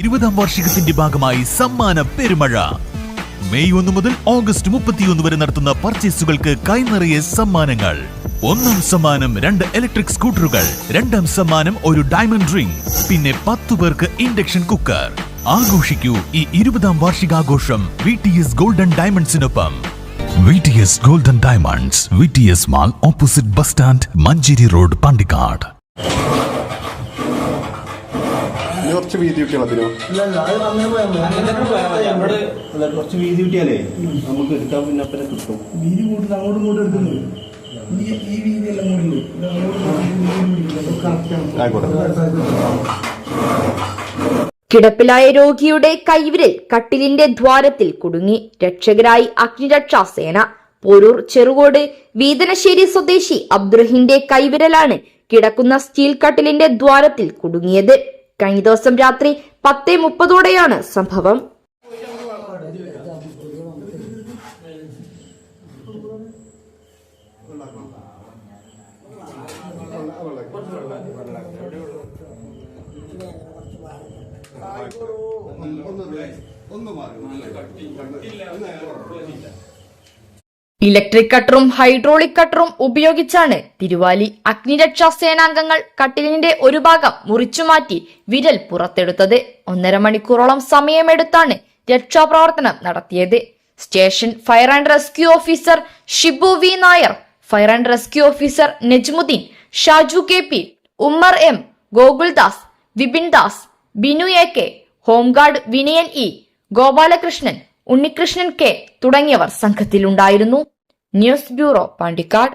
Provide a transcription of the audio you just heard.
20ാം വാർഷികത്തിന്റെ ഭാഗമായി സമ്മാന പെരുമഴ. മെയ് 1 മുതൽ ഓഗസ്റ്റ് 31 വരെ നടത്തുന്ന പർച്ചേസുകൾക്ക് കൈനിറയെ സമ്മാനങ്ങൾ. 1ാം സമ്മാനം 2 ഇലക്ട്രിക് സ്കൂട്ടറുകൾ, 2ാം സമ്മാനം ഒരു ഡയമണ്ട് റിംഗ്, പിന്നെ 10 പേർക്ക് ഇൻഡക്ഷൻ കുക്കർ. ആഘോഷിക്കൂ ഈ 20ാം വാർഷികാഘോഷം VTS ഗോൾഡൻ ഡയമണ്ട്സിനൊപ്പം. VTS golden diamonds, VTS mall, opposite bus stand, Manjeri road, Pandikkad. കുറച്ച് വീതി കിട്ടിയാൽ മതിയോ? കുറച്ച് വീതി കിട്ടിയാലേ നമുക്ക് എടുക്കാൻ പിന്നെ അപ്പനെ കിട്ടും. വീതി കൂട്ടുന്നത് അങ്ങോട്ടും ഇങ്ങോട്ടും എടുക്കുന്നത് ഈ വീതിയെല്ലാം കിടപ്പിലായ രോഗിയുടെ കൈവിരൽ കട്ടിലിന്റെ ദ്വാരത്തിൽ കുടുങ്ങി. രക്ഷകരായി അഗ്നിരക്ഷാസേന. പോരൂർ ചെറുകോട് വീതനശ്ശേരി സ്വദേശി അബ്ദുറഹിന്റെ കൈവിരലാണ് കിടക്കുന്ന സ്റ്റീൽ കട്ടിലിന്റെ ദ്വാരത്തിൽ കുടുങ്ങിയത്. കഴിഞ്ഞ ദിവസം രാത്രി 10:30 സംഭവം. ഇലക്ട്രിക് കട്ടറും ഹൈഡ്രോളിക് കട്ടറും ഉപയോഗിച്ചാണ് തിരുവാലി അഗ്നിരക്ഷാ സേനാംഗങ്ങൾ കട്ടിലിന്റെ ഒരു ഭാഗം മുറിച്ചുമാറ്റി വിരൽ പുറത്തെടുത്തത്. 1.5 മണിക്കൂറോളം സമയമെടുത്താണ് രക്ഷാപ്രവർത്തനം നടത്തിയത്. Station fire and rescue officer Shibu V Nair, fire and rescue officer Najmuddin, Shaju KP, Ummer M, Gokuldas, Vipin Das, Binu AK, home guard Vinayan E, Gopalakrishnan, Unnikrishnan K തുടങ്ങിയവർ സംഘത്തിലുണ്ടായിരുന്നു. News bureau, Pandikkad.